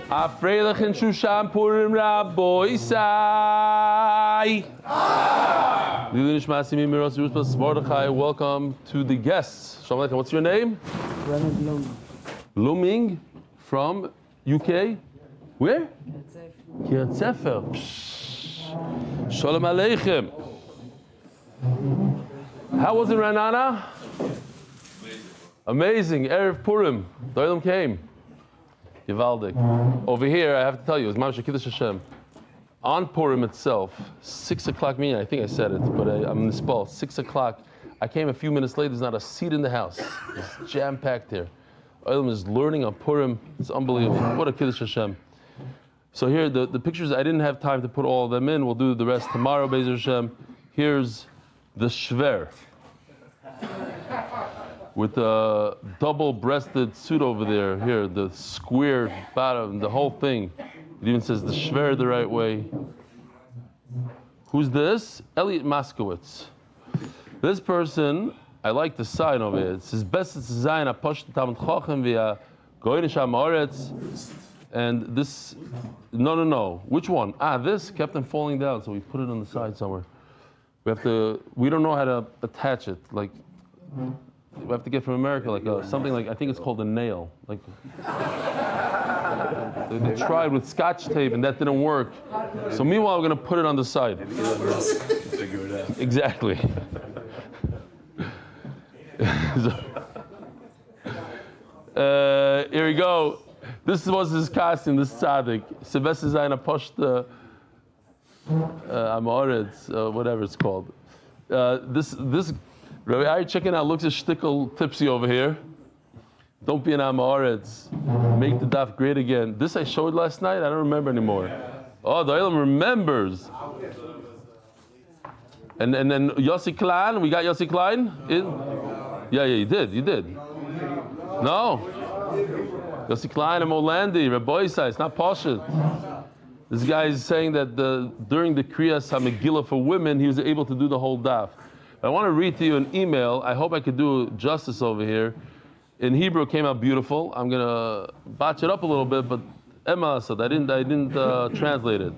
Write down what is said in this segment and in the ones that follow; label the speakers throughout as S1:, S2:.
S1: Afreilich in Shushan Purim Rabbi Sai. Welcome to the guests. Shalom Aleichem. What's your name? Blooming from UK. Where? Kiryat Sefer. Shalom Aleichem. How was it, Ranana? Amazing. Erev Purim. The Olam came. Givaldik. Over here, I have to tell you, it's Mamash Kiddush Hashem. On Purim itself, 6 o'clock meeting, I think I said it, but I'm in the spell. 6 o'clock. I came a few minutes later, there's not a seat in the house. It's jam-packed here. Olam is learning on Purim. It's unbelievable. What a Kiddush Hashem. So here, the pictures, I didn't have time to put all of them in. We'll do the rest tomorrow, Be'ez Hashem. Here's the Shver. With a double-breasted suit over there. Here, the square bottom, the whole thing. It even says the Shver the right way. Who's this? Elliot Moskowitz. This person, I like the sign over here. It says, Best Zayin Aposh Talmud Chochem via Goynish Amoretz. And this, no. Which one? This kept on falling down, so we put it on the side somewhere. We don't know how to attach it. Like, we have to get from America, like something like, I think it's called a nail. Like, they tried with Scotch tape and that didn't work. So meanwhile, we're going to put it on the side.
S2: Figure it out.
S1: Exactly. Here we go. This was his costume, this tzaddik. Sylvester Zayin Aposhta Amoretz, whatever it's called. This Rabbi Ari checking out, looks a shtickle tipsy over here. Don't be an Amoretz. Make the daf great again. This I showed last night, I don't remember anymore. Oh, the Olam remembers. And then Yossi Klein, we got Yossi Klein in? Yeah, you did. No. Yossi Klein and Molandi, Rabbi Isai, it's not Pashat. This guy is saying that during the Kriyas HaMegillah for women, he was able to do the whole daf. I want to read to you an email. I hope I could do justice over here. In Hebrew, it came out beautiful. I'm going to botch it up a little bit, but Emma said I didn't translate it.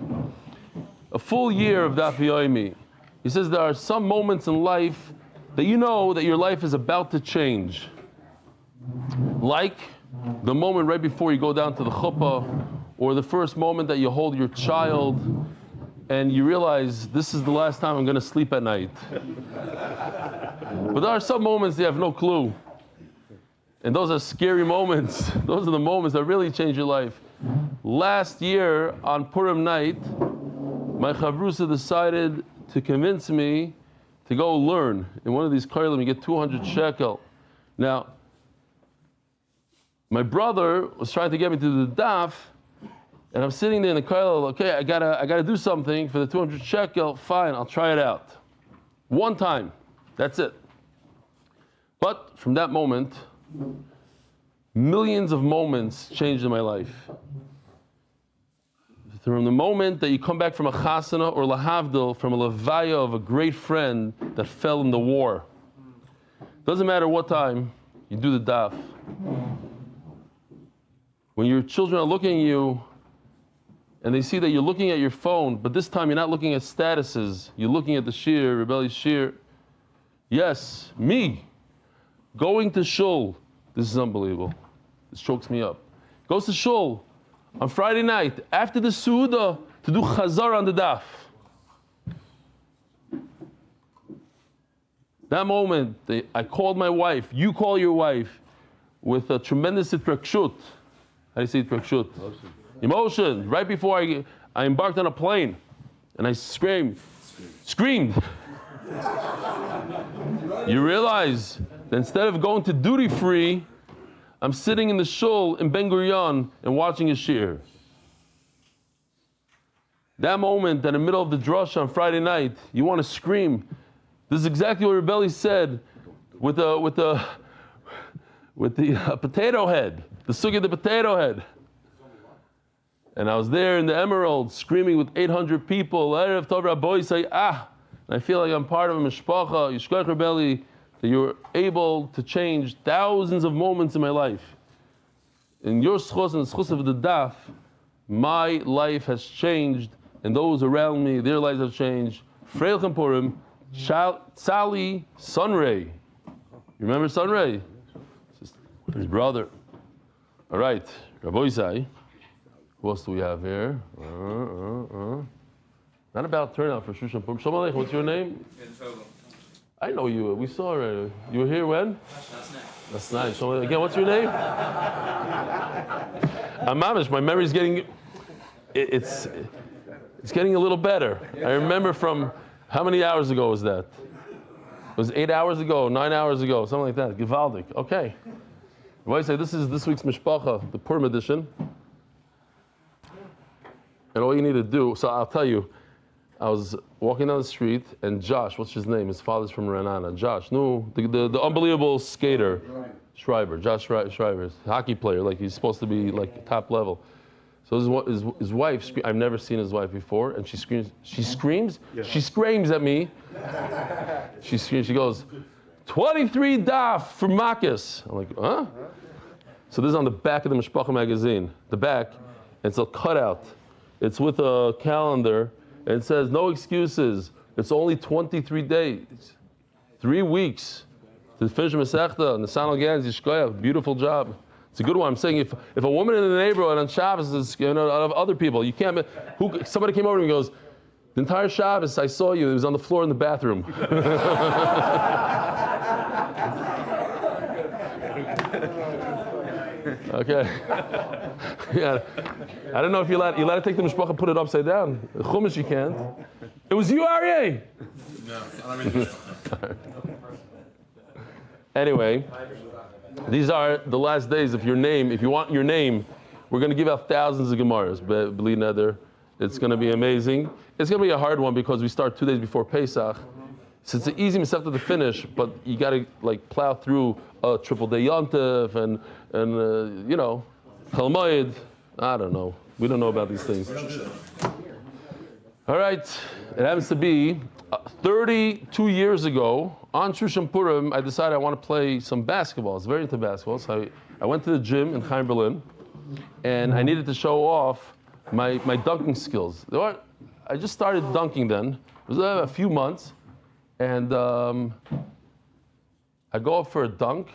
S1: A full year of Daf Yomi. He says there are some moments in life that you know that your life is about to change. Like the moment right before you go down to the chuppah, or the first moment that you hold your child and you realize this is the last time I'm going to sleep at night. But there are some moments you have no clue. And those are scary moments. Those are the moments that really change your life. Last year on Purim night, my chavrusa decided to convince me to go learn. In one of these koilim, you get 200 shekel. Now, my brother was trying to get me to the daf, and I'm sitting there in the koilel. Okay, I gotta do something for the 200 shekel. Fine, I'll try it out. One time, that's it. But from that moment, millions of moments changed in my life. From the moment that you come back from a chasana or lahavdil, from a levaya of a great friend that fell in the war. Doesn't matter what time, you do the daf. When your children are looking at you and they see that you're looking at your phone, but this time you're not looking at statuses, you're looking at the shir, rebellious shir. Yes, me, going to shul, this is unbelievable. This chokes me up. Goes to shul on Friday night, after the Suuda, to do chazar on the daf. That moment, I called my wife, you call your wife, with a tremendous itrakshut. How do you say itrakshut? Emotion. Right before I embarked on a plane, and I screamed. You realize that instead of going to duty free, I'm sitting in the shul in Ben Gurion and watching a shir. That moment, in the middle of the drush on Friday night, you want to scream. This is exactly what Rebelli said with the potato head, the sugi of the potato head. And I was there in the Emerald screaming with 800 people. Erev Tov Rabbi say, and I feel like I'm part of a mishpacha, Yishkoch Rebelli, that you're able to change thousands of moments in my life. In your schos and the schos of the daf, My life has changed, and those around me, their lives have changed. Freilchem Purim, Sally Sunray. You remember Sunray? His brother. All right, Rabbi Isai. Who else do we have here? Not about turnout for Shushan Purim. Shalom Aleichem, what's your name? I know you. We saw her. You were here when? That's nice. So again, what's your name? Mamish, my memory's getting, it's getting a little better. I remember from, how many hours ago was that? It was 8 hours ago, 9 hours ago, something like that. Givaldik. Okay. What I say, this is this week's Mishpacha, the Purim edition. And all you need to do, so I'll tell you, I was walking down the street, and Josh, what's his name? His father's from Renana. Josh, no, the unbelievable skater, Schreiber, Josh Schreiber, hockey player, like he's supposed to be like top level. So his wife, I've never seen his wife before, and she screams at me. She screams, she goes, 23 daf for Makkos. I'm like, huh? So this is on the back of the Mishpacha magazine, the back, and it's a cutout. It's with a calendar. And it says, no excuses. It's only 23 days, 3 weeks to finish Masechta and the Sanal Gans Yishkoya. Beautiful job. It's a good one. I'm saying if a woman in the neighborhood on Shabbos is, out of other people, you can't. Somebody came over to me and goes, the entire Shabbos I saw you. It was on the floor in the bathroom. Okay. Yeah. I don't know if you're allowed to take the mishpacha and put it upside down. The chumash you can't. It was you, Ariel.
S2: No, I mean.
S1: Anyway, these are the last days of your name. If you want your name, we're going to give out thousands of Gemaras. B'li neder. It's going to be amazing. It's going to be a hard one because we start 2 days before Pesach. So it's an easy Masechta to finish, but you got to plow through a triple day Yontif and Chalmoid. I don't know. We don't know about these things. All right. It happens to be 32 years ago on Shushan Purim. I decided I want to play some basketball. I was very into basketball, so I went to the gym in Chaim, Berlin, and I needed to show off my dunking skills. I just started dunking then. It was a few months. And I go up for a dunk.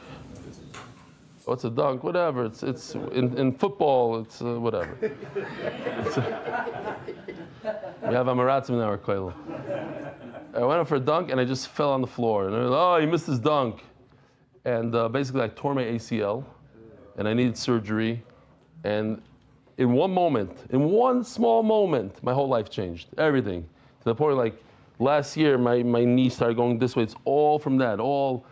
S1: What's a dunk? Whatever. It's in football. It's whatever. We have Amaratzim in our koil. I went up for a dunk and I just fell on the floor. And they're like, oh, you missed his dunk. And basically I tore my ACL, and I needed surgery. And in one small moment, my whole life changed. Everything. To the point last year, my knee started going this way. It's all from that, all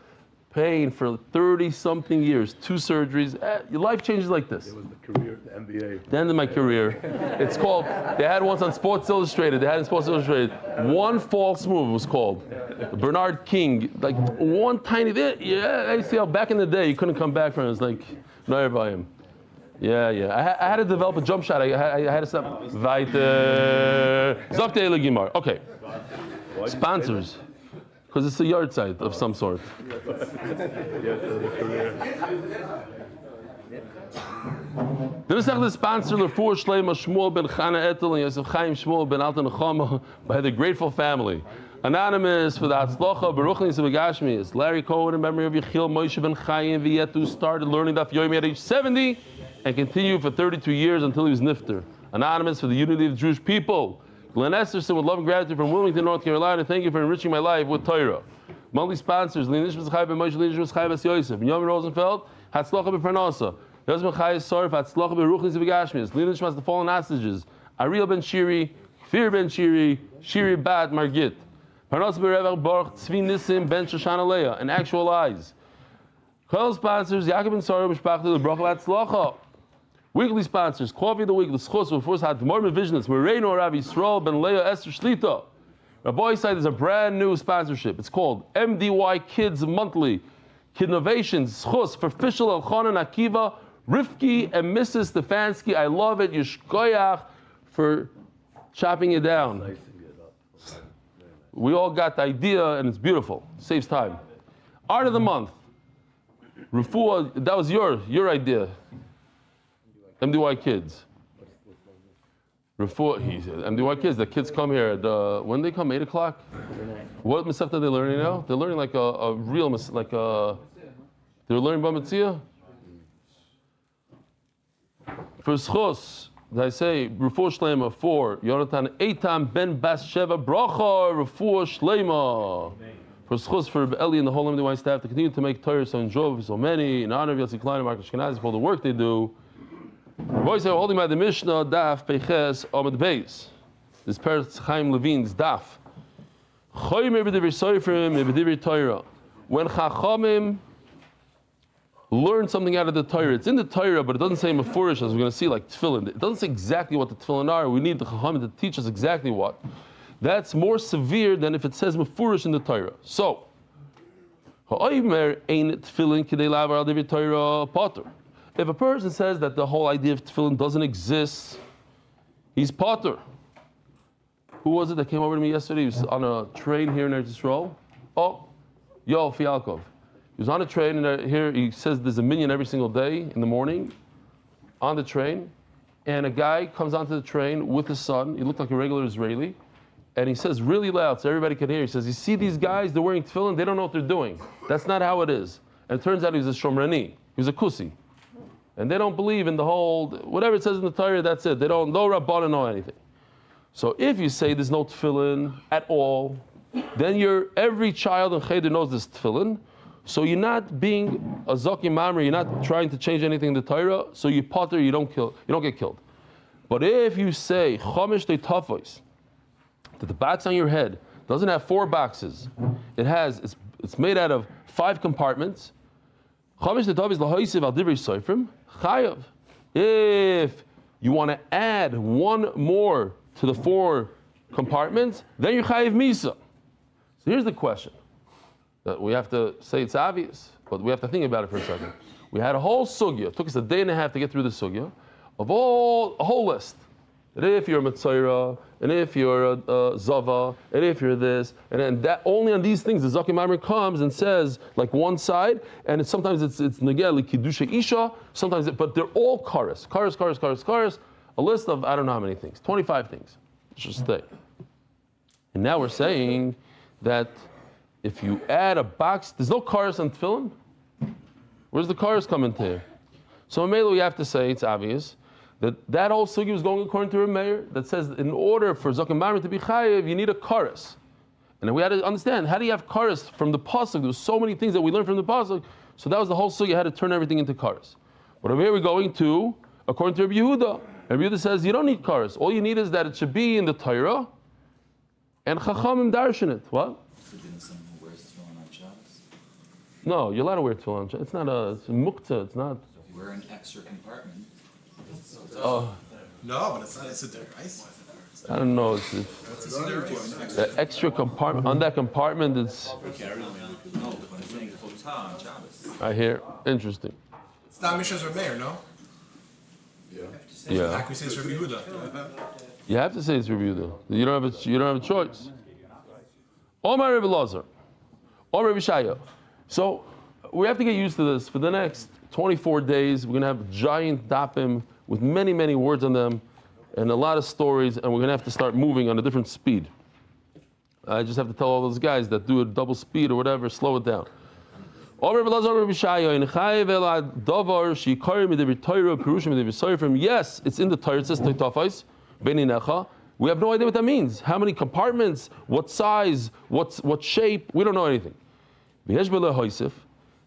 S1: pain for 30-something years, 2 surgeries. Your life changes like this.
S2: It was the career, the MBA.
S1: The end of my career. It's called, they had once on Sports Illustrated, One False Move was called. Bernard King, one tiny, ACL, back in the day, you couldn't come back from it. It was no by him. Yeah. I had to develop a jump shot. I had to stop. Weiter. Zok Eli Gimar. Okay. Sponsors, because it's a yard site of some sort. The Masechta sponsor lirfo Shleima Shmuel Ben Chana Ettel and Yosef Shmuel Ben Alte Nechama by the grateful family. Anonymous for the Hatzlacha, Berухnיות and Begashmiyos. Larry Cohn in memory of Yechiel Moshe Ben Chaim, who started learning Daf Yomi at age 70 and continued for 32 years until he was nifter. Anonymous for the unity of the Jewish people. Glenn Esterson with love and gratitude from Wilmington, North Carolina. Thank you for enriching my life with Torah. Monthly sponsors: Eli Stefansky Ben Moshe Ben Chaim Yosef, Binyomin Rosenfeld, Hatzlacha Ben Parnassah, Yosef Ben Chaya Sara, Hatzlacha Berухnיות and Begashmiyos. Eli Stefansky the fallen hostages, Ariel Ben Shiri, Kfir Ben Shiri, Shiri Bat Margit, Parnassah Ben Baruch Tzvi Nisim Ben Shoshana Leah, and actualize. Coil sponsors: Yaakov Ben Sarah Mishpachta LeBrocha Hatzlacha. Weekly sponsors: Coffee of the Week, the Schus, the first had more Visions, Moreno, Rav Yisrael, Ben Leah, Esther Shlita. Rabbi side is a brand new sponsorship. It's called MDY Kids Monthly. Kid Innovations, Schus, for Fishel, Elchanan, Akiva, Rifki, and Mrs. Stefansky. I love it. Yishkoyach for chopping it down. Nice to get up. We all got the idea, and it's beautiful. Saves time. Art of the Month. Rafua, that was your idea. MDY Kids. Refuah, he said. MDY kids, the kids come here. When they come, 8 o'clock. What Masechta they're learning now? They're learning like a real, they're learning Bamitzia. For Schos, I say, Refuah Shlema 4, Yonatan Eitam Ben Bas Sheva Bracha, Refuah Shlema. For Schos, for Eli and the whole MDY staff to continue to make Torah so enjoyable for so many, in honor of Yossi Klein and Margit for all the work they do. Boys are holding by the Mishnah, Daf Peches Amud Beis. This Parnassah Chaim Levine's Daf. When Chachamim learn something out of the Torah, it's in the Torah, but it doesn't say mafurish, as we're going to see, like tefillin. It doesn't say exactly what the tefillin are. We need the Chachamim to teach us exactly what. That's more severe than if it says mafurish in the Torah. So, if a person says that the whole idea of tefillin doesn't exist, he's potter. Who was it that came over to me yesterday? He was on a train here in Eretz Yisrael. Oh, Yoel Fialkov. He was on a train, and here he says there's a minyan every single day in the morning on the train, and a guy comes onto the train with his son. He looked like a regular Israeli, and he says really loud so everybody can hear. He says, "You see these guys? They're wearing tefillin. They don't know what they're doing. That's not how it is." And it turns out he was a shomrani. He was a kusi. And they don't believe in the whole, whatever it says in the Torah, that's it. They don't, no Rabbanan, no anything. So if you say there's no tefillin at all, then every child in Cheder knows there's tefillin. So you're not being a Zaki Mamre, you're not trying to change anything in the Torah, so you potter, you don't get killed. But if you say, Chomesh te tafos, that the box on your head doesn't have 4 boxes, it's made out of 5 compartments, Chomesh te tafos lahoisiv al divrei soifrim, chayav. If you want to add 1 more to the 4 compartments, then you're chayav misa. So here's the question that we have to say. It's obvious, but we have to think about it for a second. We had a whole sugya. It took us a day and a half to get through the sugya of a whole list. That if you're a Matzayra, and if you're a Zava, and if you're this, and then that only on these things the Zaki Mamre comes and says like one side, and sometimes it's Negeh li Kiddusha Isha, sometimes but they're all karas. A list of I don't know how many things, 25 things. Just stay. And now we're saying that if you add a box, there's no karas on tefillin. Where's the karas come into here? So in we have to say it's obvious that whole sugi was going according to a mayor that says in order for Zakim Mamre to be chayiv, you need a karas. And then we had to understand, how do you have karas from the pasuk? There was so many things that we learned from the pasuk. So that was the whole sugi. You had to turn everything into karas. But over here we're going to, according to Rabbi Yehuda. Rabbi Yehuda says you don't need karas. All you need is that it should be in the Torah, and chachamim darshan it. What?
S3: So didn't someone who wears tefillin on Shabbos?
S1: No, you're allowed to wear tefillin on Shabbos. It's not it's a muktzah. It's not.
S3: So if you wear an extra compartment.
S1: Oh.
S2: No, but it's not. It's a device.
S1: I don't know. The extra compartment on that compartment. It's.
S3: No, but I'm saying kotah on Shabbos.
S1: I hear. Interesting.
S2: It's not Mishnah's or Meir, no?
S1: Yeah.
S2: How can we say it's Rabbi Yehuda?
S1: You have to say it's Rabbi Yehuda. You don't have a choice. Omar Rabbi Lazar, or Rabbi Shaya. So we have to get used to this. For the next 24 days, we're going to have giant dapim with many, many words on them and a lot of stories, and we're going to have to start moving on a different speed. I just have to tell all those guys that do a double speed or whatever, slow it down. Yes, it's in the Torah. It says Toitafais, Beni Necha. We have no idea what that means. How many compartments? What size? What shape? We don't know anything.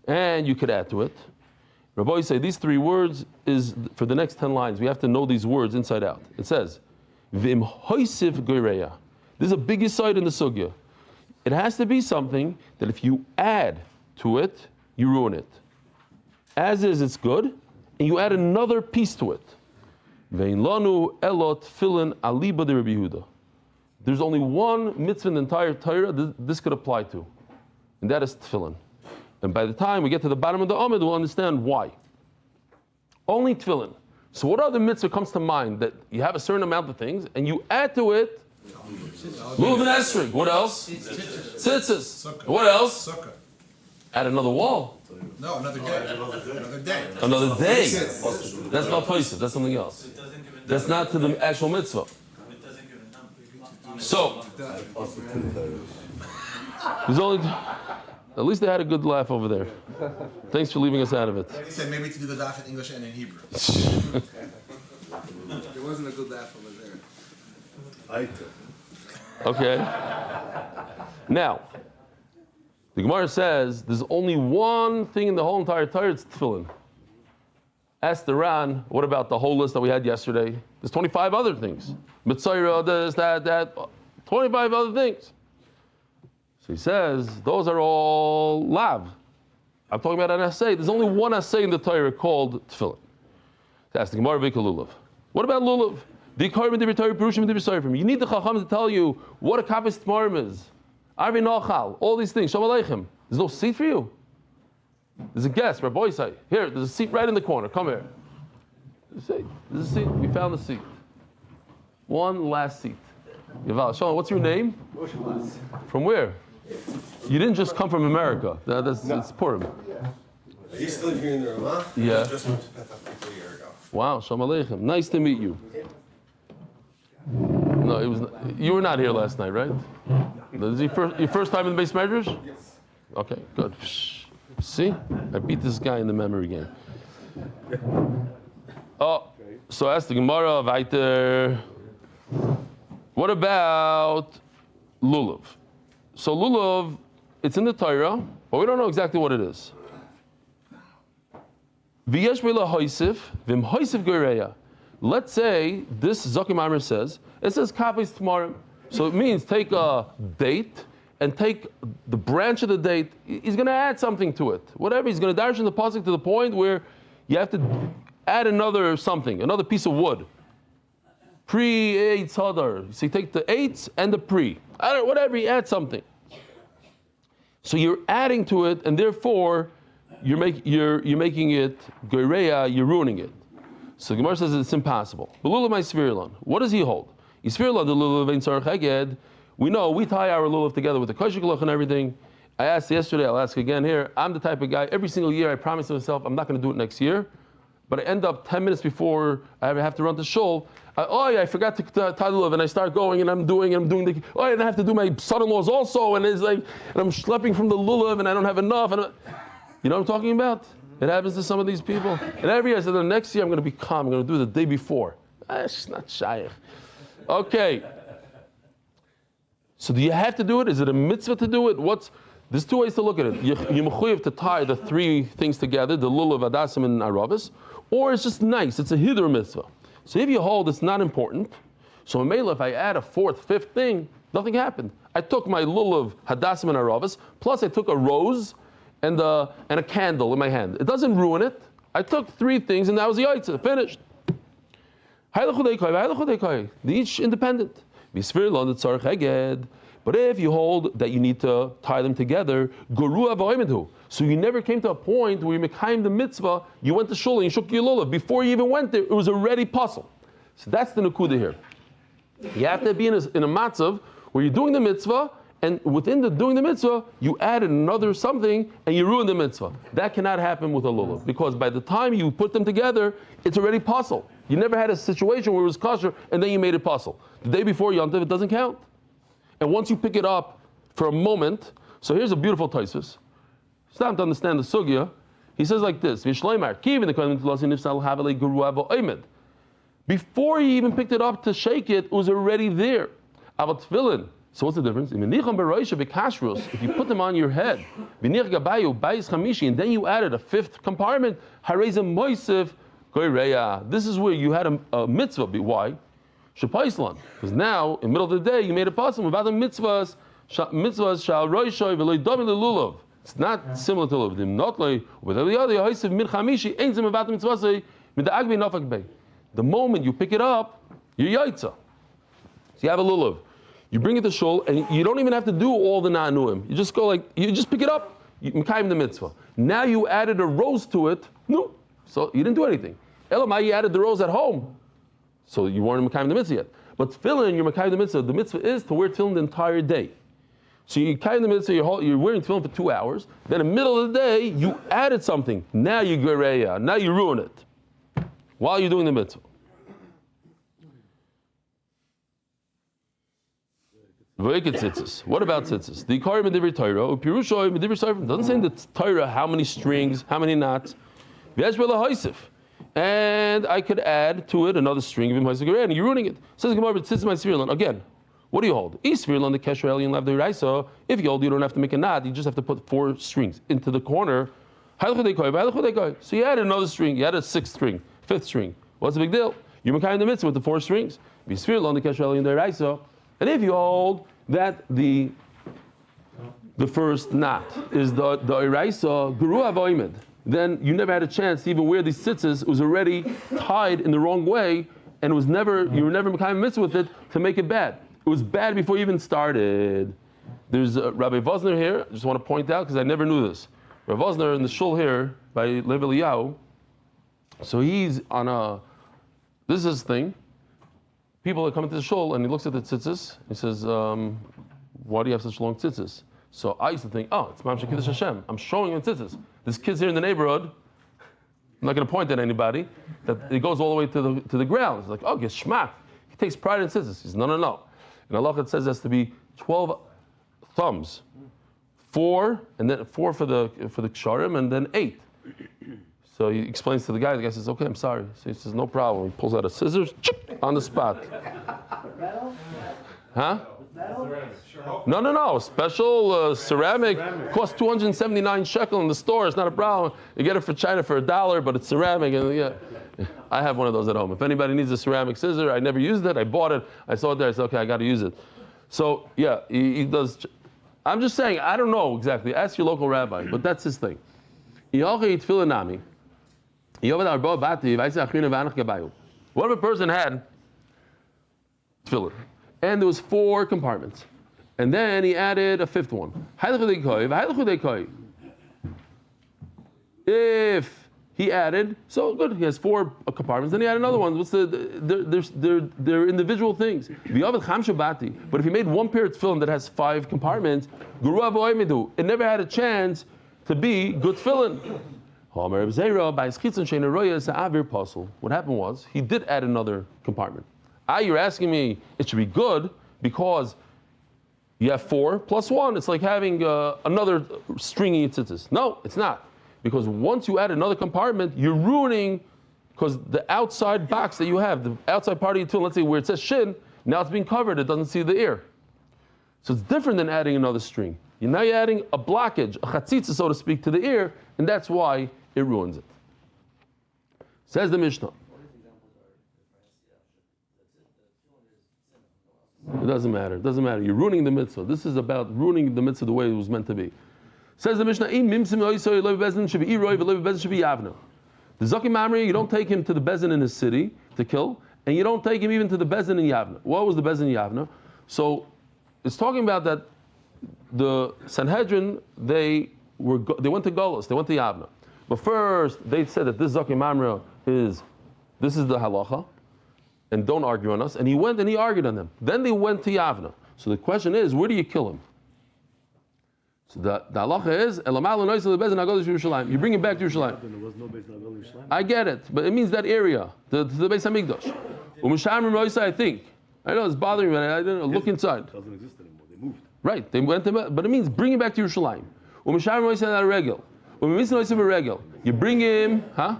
S1: And you could add to it. Rabbi say these 3 words is for the next 10 lines. We have to know these words inside out. It says, Vim hoisif goireya. This is a big side in the sugya. It has to be something that if you add to it, you ruin it. As is, it's good, and you add another piece to it. Vein lanu elot filin aliba de Rabbi Yehuda. There's only one mitzvah in the entire Torah this could apply to, and that is tefillin. And by the time we get to the bottom of the Amud, we'll understand why. Only tefillin. So what other mitzvah comes to mind that you have a certain amount of things, and you add to it, lulav and esrog. What else? Tzitzis. What else? Add another wall.
S2: No, another day. Another day.
S1: Another day. That's not Pesach. That's something else. That's not to the actual mitzvah. So, there's only, at least they had a good laugh over there. Thanks for leaving us out of it.
S2: He said maybe to do the daf in English and in Hebrew. There wasn't a good laugh over there.
S1: Okay. Now, the Gemara says there's only one thing in the whole entire Torah, it's tefillin. Ask the Ran, what about the whole list that we had yesterday? There's 25 other things. Mitzayra, this, that, 25 other things. So he says, those are all lav. I'm talking about an essay. There's only one essay in the Torah called tefillin. Ask the Gemara, Vika Lulav. What about Lulav? You need the Chacham to tell you what a kapis tmarim is. Arvi nochal, all these things. Shalom aleichem. There's no seat for you. There's a guest, Rabbi say. Here, there's a seat right in the corner. Come here. There's a seat. We found the seat. One last seat. Yaval, Shalom, what's your name? From where? You didn't just come from America. That's Purim.
S4: I used to live here in the Ramah.
S1: Yeah.
S4: Just moved to Petach a year ago.
S1: Wow, Shalom aleichem. Nice to meet you. No, it was. You were not here last night, right? Is it your first time in the base measures?
S4: Yes.
S1: Okay, good. See, I beat this guy in the memory game. Oh, so ask the Gemara weiter. What about lulav? So lulav, it's in the Torah, but we don't know exactly what it is. V'yesh b'la hoisif, v'im hoisif goreya. Let's say this Zakim Amr says, it says kafis tmarim. So it means take a date and take the branch of the date. He's going to add something to it. Whatever, he's going to dash in the pasuk to the point where you have to add another something, another piece of wood. Pre-eitz hadar. So you take the eights and the pre. Whatever, you add something. So you're adding to it, and therefore you're making it goreya, you're ruining it. So the Gemara says it's impossible. What does he hold? We know we tie our lulav together with the kosher galach and everything. I asked yesterday, I'll ask again here. I'm the type of guy, every single year I promise myself I'm not going to do it next year, but I end up 10 minutes before I have to run to shul. I forgot to tie the lulav, and I start going and I'm doing and I have to do my son-in-laws also, and it's like, and I'm schlepping from the lulav and I don't have enough. You know what I'm talking about? It happens to some of these people. And every year I said, the next year I'm going to be calm. I'm going to do it the day before. It's not shaykh. Okay. So do you have to do it? Is it a mitzvah to do it? There's two ways to look at it. You're mechuyev to tie the three things together, the lulav, adasim, and aravis, or it's just nice. It's a hiddur mitzvah. So if you hold it's not important, so in Mela, if I add a fourth, fifth thing, nothing happened. I took my lulav, hadasim, and aravis, plus I took a rose and a candle in my hand. It doesn't ruin it. I took three things and that was the yaitza. Finished. They're each independent. But if you hold that you need to tie them together, so you never came to a point where you mekayim the mitzvah, you went to shul and you shook your lulav. Before you even went there, it was already puzzle. So that's the nakuda here. You have to be in a matzav where you're doing the mitzvah, and within doing the mitzvah, you added another something and you ruined the mitzvah. That cannot happen with a lulav, because by the time you put them together, it's already puzzle. You never had a situation where it was kosher and then you made it puzzle. The day before Yom Tov, it doesn't count. And once you pick it up for a moment, so here's a beautiful taisus. Stop to understand the sugya. He says like this: before he even picked it up to shake it, it was already there. So what's the difference? If you put them on your head, and then you added a fifth compartment, this is where you had a mitzvah. Why? Because now, in the middle of the day, you made a possible about the mitzvahs shall roishoy v'loy dami lelulav. It's not similar to lulav. Not like with every other ha'isiv min chamishi ein zim about the mitzvahs mid'ag nafak bay. The moment you pick it up, you're yaitza. So you have a lulav. You bring it to shul, and you don't even have to do all the na'anuim. You just go you just pick it up, you mekayim the mitzvah. Now you added a rose to it, no, so you didn't do anything. Elamai, you added the rose at home, so you weren't mekayim the mitzvah yet. But tefillin, you're mekayim the mitzvah. The mitzvah is to wear tefillin the entire day. So you mekayim the mitzvah, you're wearing tefillin for 2 hours, then in the middle of the day, you added something. Now you gereya, now you ruin it, while you're doing the mitzvah. What about tzitzis? The Ikari Medivri Torah, Pirushoy Medivri Seifrim. Doesn't say in the Torah how many strings, how many knots. And I could add to it another string of Imhaisagare, and you're ruining it. Says Gemara, but tzitzis my Svirlan. Again, what do you hold? Svirlan, the Kesher Alien Lav Deiraisa. If you hold, you don't have to make a knot, you just have to put 4 strings into the corner. So you add another string, you add a 6th string, 5th string. What's the big deal? You're Mekayim the mitzvah with the 4 strings. Svirlan, the Kesher Alien Deiraisa. And if you hold that the first knot is the Iraisa Guru Avoimed, then you never had a chance to even wear these tzitzis. It was already tied in the wrong way, and you were never Mekayim mitzvah with it to make it bad. It was bad before you even started. There's Rabbi Vosner here. I just want to point out because I never knew this. Rabbi Vosner in the shul here by Lev Eliyahu. So he's on this is his thing. People are coming to the shul and he looks at the tzitzis. He says, why do you have such long tzitzis? So I used to think, it's Mamsheh Kiddush Hashem. I'm showing him tzitzis. This kid's here in the neighborhood. I'm not going to point at anybody. That it goes all the way to the ground. It's like, geschmack. He takes pride in tzitzis. He says, no. In Allah it says it has to be 12 thumbs, 4, and then 4 for the ksharim, and then 8. So he explains to the guy. The guy says, "Okay, I'm sorry." So he says, "No problem." He pulls out a scissors on the spot. Huh? No. Special ceramic. Costs 279 shekel in the store. It's not a problem. You get it for China for $1, but it's ceramic. And yeah, I have one of those at home. If anybody needs a ceramic scissor, I never used it. I bought it. I saw it there. I said, "Okay, I got to use it." So yeah, he does. I'm just saying. I don't know exactly. Ask your local rabbi, but that's his thing. What if a person had tefillin, and there was 4 compartments, and then he added a 5th one? If he added, so good, he has 4 compartments, then he added another one. What's they're individual things. But if he made one pair of tefillin that has 5 compartments, it never had a chance to be good tefillin. What happened was, he did add another compartment. You're asking me, it should be good because you have 4 plus 1. It's like having another stringy in tzitzis. No, it's not. Because once you add another compartment, you're ruining, because the outside box that you have, the outside part of your tefillin, let's say where it says shin, now it's being covered, it doesn't see the ear. So it's different than adding another string. You're adding a blockage, a chatzitza, so to speak, to the ear, and that's why it ruins it. Says the Mishnah. It doesn't matter. You're ruining the mitzvah. This is about ruining the mitzvah the way it was meant to be. Says the Mishnah, the Zakim Mamri, you don't take him to the Bezin in his city to kill, and you don't take him even to the Bezin in Yavna. What was the Bezin in Yavna? So it's talking about that the Sanhedrin, they went to Golos, they went to Yavna. But first, they said that this Zakim Mamre this is the halacha, and don't argue on us. And he went and he argued on them. Then they went to Yavna. So the question is, where do you kill him? So the halacha is, you bring him back to Yerushalayim.
S5: There was no Beis Hamikdash.
S1: I get it, but it means that area, the Beis Hamikdash. I think. I know it's bothering me, I didn't look inside.
S5: It doesn't exist anymore. They moved.
S1: Right, they went to, but it means bring him back to Yerushalayim. You bring him, huh?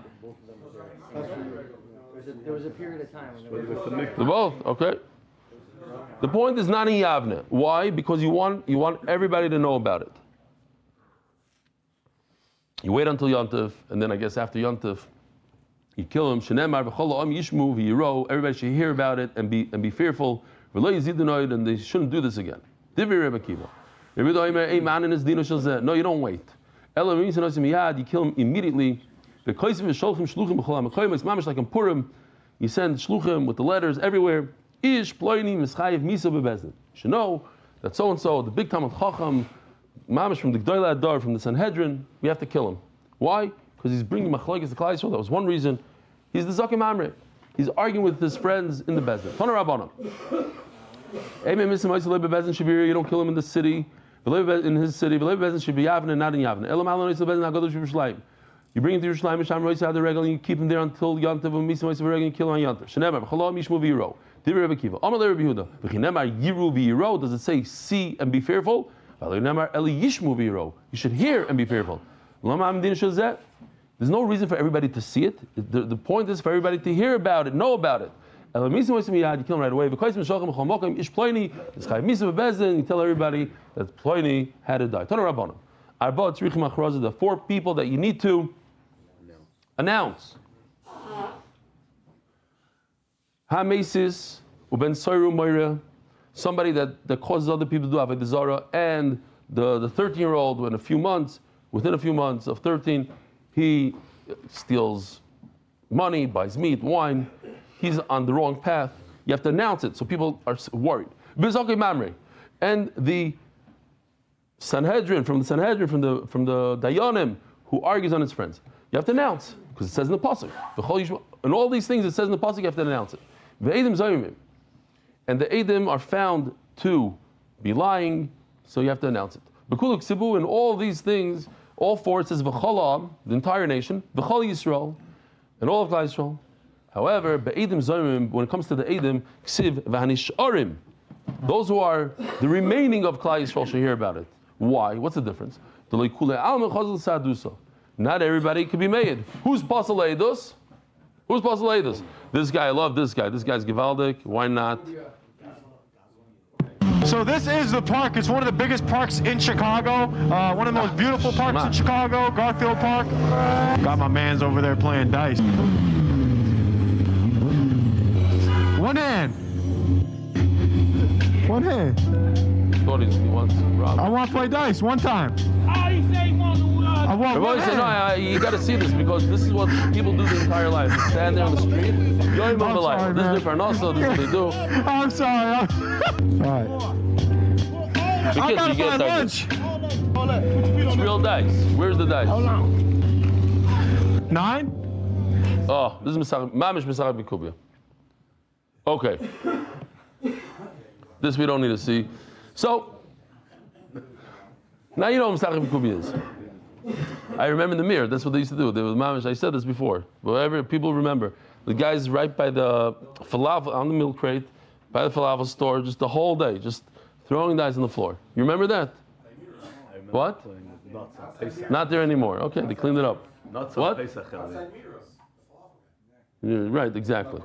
S6: There was a period of time when
S1: They're both, okay. The point is not in Yavne. Why? Because you want everybody to know about it. You wait until Yontif, and then I guess after Yontif, you kill him. Everybody should hear about it and be fearful. And they shouldn't do this again. No, you don't wait. You kill him immediately. Like in Purim, you send shluchim with the letters everywhere. You should know that so-and-so, the big Talmid Chacham, Mamish from the G'dolei Adar, from the Sanhedrin, we have to kill him. Why? Because he's bringing machlokes to Klal Yisrael. That was one reason. He's the Zakim Amre. He's arguing with his friends in the Bezdin. Tana Rabbanan. You don't kill him in the city. In his city. Not in Yavne. You bring him to Yerushalayim, Misham Rois Ad Regel, and you keep him there until Yantav and Misa Mois Regel and kill him on Yantav. Shenemar, B'chalom Yishmu V'Yiro. Divrei Rebbe Kiva. Amal Rebbe Yehuda. V'chinemar Yiru V'Yiro. Does it say see and be fearful? V'chinemar Eli Yishmu V'Yiro. You should hear and be fearful. Lama Amdin Shazet. There's no reason for everybody to see it. The point is for everybody to hear about it, know about it. You kill him right away. You tell everybody that Ploini had to die. The 4 people that you need to announce. Somebody that causes other people to do Avodah Zarah, and the 13-year-old within a few months of 13, he steals money, buys meat, wine. He's on the wrong path. You have to announce it so people are worried. And the Sanhedrin, from the Dayanim, who argues on his friends, you have to announce, because it says in the pasuk. And all these things it says in the pasuk, you have to announce it. And the Eidim are found to be lying, so you have to announce it. And all these things, all 4, it says v'cholam, the entire nation, v'chol Yisrael, and all of Klal Yisrael. However, be'edim zoyim, when it comes to the edim, ksiv v'hanisharim, those who are the remaining of Klal Yisrael should hear about it. Why? What's the difference? Not everybody can be made. Who's pasal eidos? Who's pasal eidos? This guy, I love this guy. This guy's Givaldic. Why not?
S7: So this is the park. It's one of the biggest parks in Chicago. One of the most beautiful parks in Chicago, Garfield Park. Got my mans over there playing dice. One hand. One hand. I want to play dice one time. I want one hand.
S1: No, you got to see this, because this is what people do their entire life. They stand there on the street.
S3: Sorry,
S1: this is the Parnassah, this is what they do.
S7: I'm sorry. All right.
S1: The kids,
S7: gotta
S1: you get
S7: buy lunch.
S1: It's real dice. Where's the dice?
S7: 9?
S1: Oh, this is Mamish Misach Bikubia. Okay. This we don't need to see. So, now you know what Misach Bikubia is. I remember in the mirror, that's what they used to do. They was Mamish, I said this before. Whatever people remember. The guy's right by the falafel, on the milk crate, by the falafel store, just the whole day, just throwing dice on the floor. You remember that? What? Not there anymore. Okay, they cleaned it up. What? Right, exactly.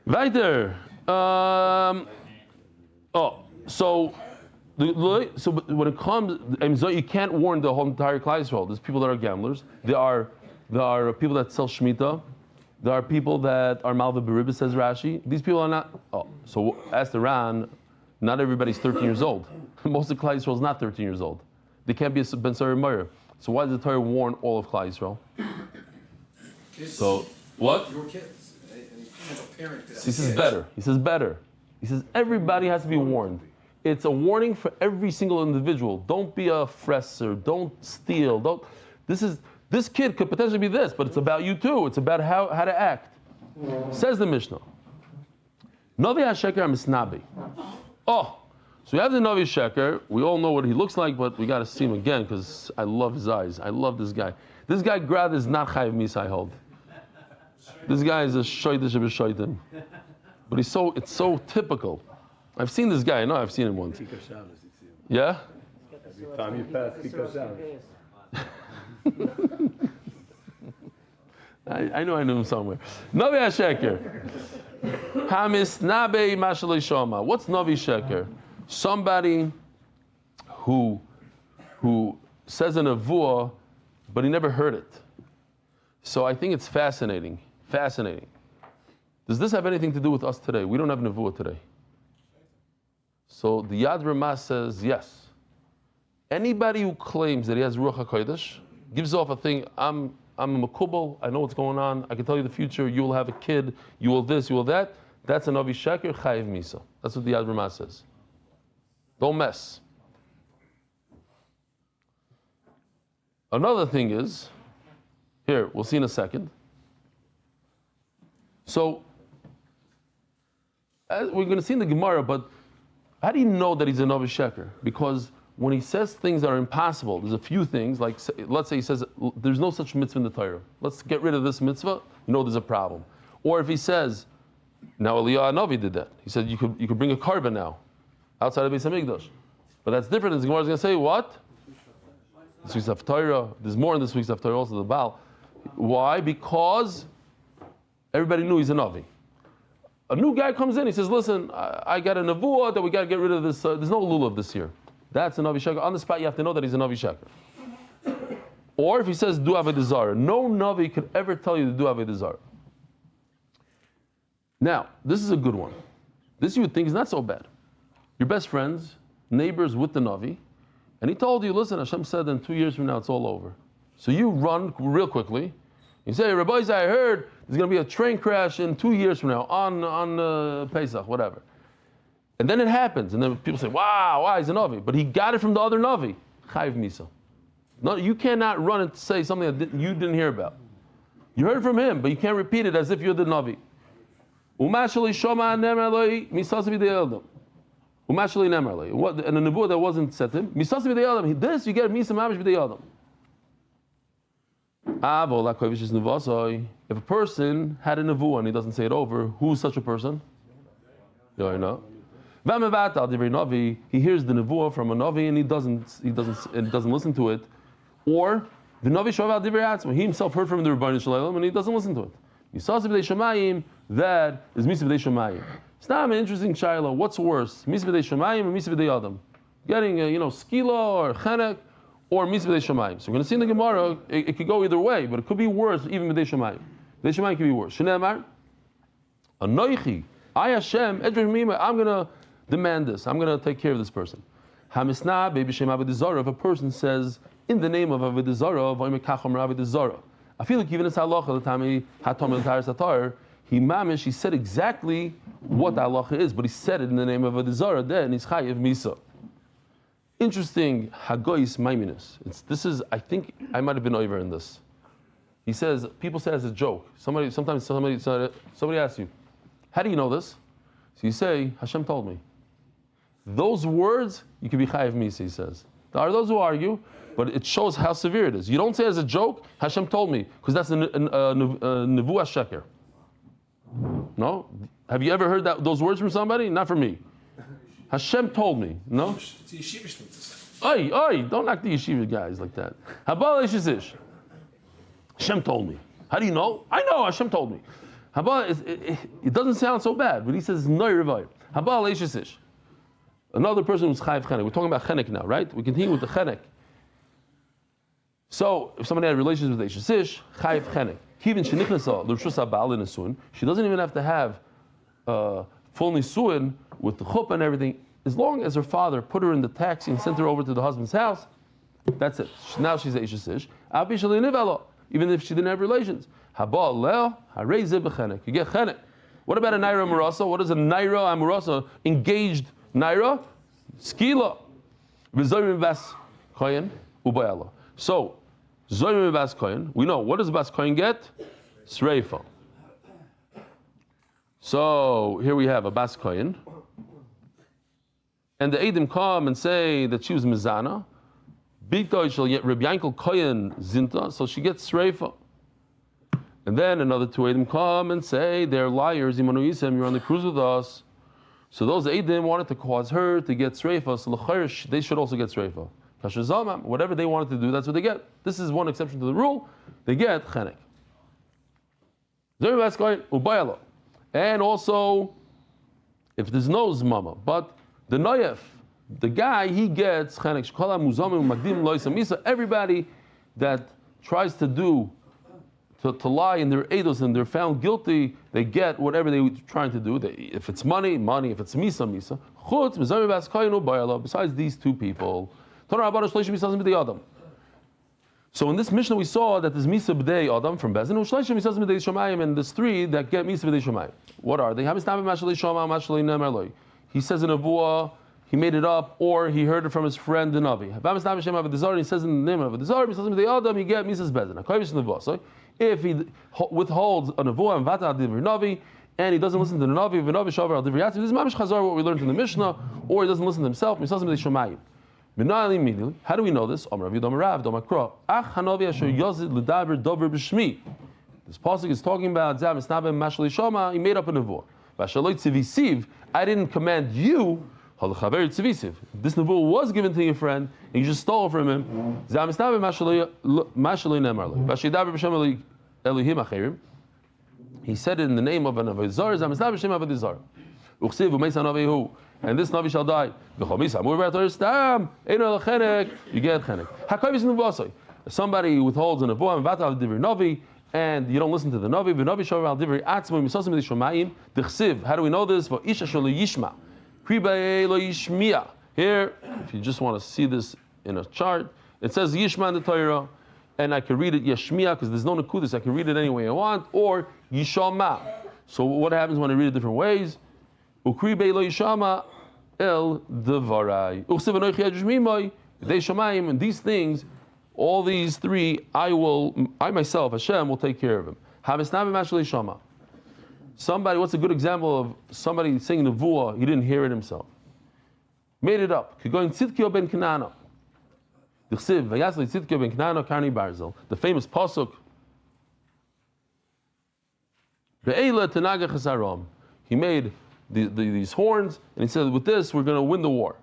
S1: Weiter. So when it comes, you can't warn the whole entire Klal Yisrael. There's people that are gamblers. There are people that sell shmita. There are people that are malva beribah, says Rashi. These people are not. So ask the Ran, not everybody's 13 years old. Most of Klal Yisrael is not 13 years old. They can't be a Ben Sarah Meir. So why does the Torah warn all of Klal Yisrael? So what?
S2: Your kids.
S1: He says better. He says better. He says everybody has to be warned. It's a warning for every single individual. Don't be a fresser. Don't steal. This kid could potentially be this, but it's about you too. It's about how to act. Says the Mishnah. Novi HaSheker HaMisnabi. So you have the Novi Sheker. We all know what he looks like, but we got to see him again because I love his eyes. I love this guy. This guy grad is not Chayiv Misa, I hold. This guy is a Shoydish of a Shoydim. But it's so typical. I've seen this guy. I know I've seen him once. Yeah?
S5: Every time you pass, Pika Shabbos.
S1: I know I knew him somewhere. Novi HaSheker. Hamis Nabe Mashalei Shoma. What's Novi Sheker? Somebody who says an avua, but he never heard it. So I think it's fascinating. Fascinating. Does this have anything to do with us today? We don't have an avua today. So the Yad Ramah says yes. Anybody who claims that he has Ruach HaKodesh gives off a thing, I'm a makubal, I know what's going on, I can tell you the future, you will have a kid, you will this, you will that. That's a Novi Sheker, Chayiv Misa. That's what the Yad Ramah says. Don't mess. Another thing is, here, we'll see in a second. So, we're going to see in the Gemara, but how do you know that he's a Novi Sheker? Because when he says things that are impossible, there's a few things, like let's say he says there's no such mitzvah in the Torah. Let's get rid of this mitzvah. You know there's a problem. Or if he says, now Eliyahu Hanavi did that. He said you could bring a carbon now outside of Beis Hamikdash. But that's different. The Gemara is going to say what? This week's Daf Torah. There's more in this week's Daf Torah also the Baal. Why? Because everybody knew he's a Navi. A new guy comes in. He says, "Listen, I got a nevuah that we got to get rid of this. There's no lulav this year. That's a Navi Sheker. On the spot, you have to know that he's a Navi Sheker." Or if he says, "Do Avodah Zarah," no Navi could ever tell you to do Avodah Zarah. Now, this is a good one. This you would think is not so bad. Your best friends, neighbors with the Navi, and he told you, listen, Hashem said in 2 years from now it's all over. So you run real quickly. You say, Rabbi, I heard there's going to be a train crash in 2 years from now on Pesach, whatever. And then it happens, and then people say, wow, he's a Navi. But he got it from the other Navi. Chayiv Misa. No, you cannot run and say something that you didn't hear about. You heard from him, but you can't repeat it as if you're the Navi. Umashali Shoma Nemaloi Misasavi De'eldam. Umashali Nemaloi. And a nevuah that wasn't set to him. Misasavi De'eldam. This you get Misa Mamish De'eldam. If a person had a nevuah and he doesn't say it over, who's such a person? You know. He hears the nevuah from a navi and he doesn't listen to it, or the navi shoval divrei atzmo. He himself heard from the Rebbeinu Shalom and he doesn't listen to it. Yisas b'dei shamayim, that is misa b'dei shamayim. It's not an interesting shaila. What's worse, misa b'dei shamayim or misa b'dei adam? Getting skila or chenek or misa b'dei shamayim. So we're going to see in the Gemara it could go either way, but it could be worse even b'dei shamayim. B'dei shamayim could be worse. Shneimar, anoichi, I Hashem, edrei mima. I'm going to demand this. I'm going to take care of this person. Hamisna bebi shem avodah zarah. If a person says in the name of avodah zarah, v'omer kachom avodah zarah. I feel like even it's halacha the time he he said exactly what the halacha is, but he said it in the name of avodah zarah. Then he's chayiv misa. Interesting hagoyis maiminus. I think I might have been over in this. He says people say as a joke. Sometimes somebody asks you, how do you know this? So you say Hashem told me. Those words, you can be chayiv misa, he says. There are those who argue, but it shows how severe it is. You don't say as a joke, Hashem told me, because that's a nevuah sheker. No? Have you ever heard those words from somebody? Not from me. Hashem told me. No?
S2: It's a yeshivish thing to say.
S1: Oi, don't act the yeshiva guys like that. Habal eshish. Hashem told me. How do you know? I know, Hashem told me. Habal, it doesn't sound so bad, but he says, no, Rabbi. Habal eshish. Another person who's chayiv chenek. We're talking about chenek now, right? We continue with the chenek. So, if somebody had relations with Eishesish, chayiv chenek. Even shenichnasa l'rshus ha'ba'al nesuin, she doesn't even have to have full nisuin with the chuppah and everything. As long as her father put her in the taxi and sent her over to the husband's house, that's it. Now she's Eishesish. Even if she didn't have relations. Haba'al leo harei zeh b'chenek. You get chenek. What about a naira amurasa? What is a naira amurasa? Engaged naira, skila, v'zoyim bas kohen ubayala. So, zoyim bas kohen, we know what does bas kohen get? Sreifa. So here we have a bas kohen, and the Eidim come and say that she was mizana. Bigdoi shall get Reb Yankel kohen zinta, so she gets sreifa. And then another two Eidim come and say they're liars. Imanu Yisem, you're on the cruise with us. So those Eidim wanted to cause her to get sreifa, so l'chayr they should also get sreifa. Kashazamam, whatever they wanted to do, that's what they get. This is one exception to the rule. They get chenek. And also, if there's no zmama, but the noyef, the guy, he gets chenek. Everybody that tries to lie in their eidos and they're found guilty, they get whatever they were trying to do. If it's money, if it's misa. Besides these two people. So in this Mishnah we saw that there's misa b'dei adam from Bezin, and there's three that get misa b'dei shamayim. What are they? He says in a nevuah, he made it up, or he heard it from his friend the Navi. He says in the name of the Zar, he get misas Bezin. If he withholds a nevuah and vata divrei Navi, and he doesn't listen to the Navi, this is mamish chazar what we learned in the Mishnah, or he doesn't listen to himself, How do we know this? This pasuk is talking about he made up a nevuah. I didn't command you. This nevuah was given to your friend, and you just stole it from him. He said it in the name of an Avizar, and this Navi shall die. You get chenek. Somebody withholds an nevuah, and you don't listen to the Navi. How do we know this? Here, if you just want to see this in a chart, it says Yishma in the Torah, and I can read it Yeshmiya because there's no Nakudis. I can read it any way I want, or Yishama. So what happens when I read it different ways? Ukri be'lo Yishama el devarai. Uchsiv anochi yajmimai dei shamayim, and these things, all these three, I myself, Hashem, will take care of him. Habisnavi mashal Yishama. Somebody, what's a good example of somebody saying nevuah, he didn't hear it himself. Made it up. Going Tzidkio ben Kanana. The famous pasuk. He made these horns, and he said, with this, we're going to win the war.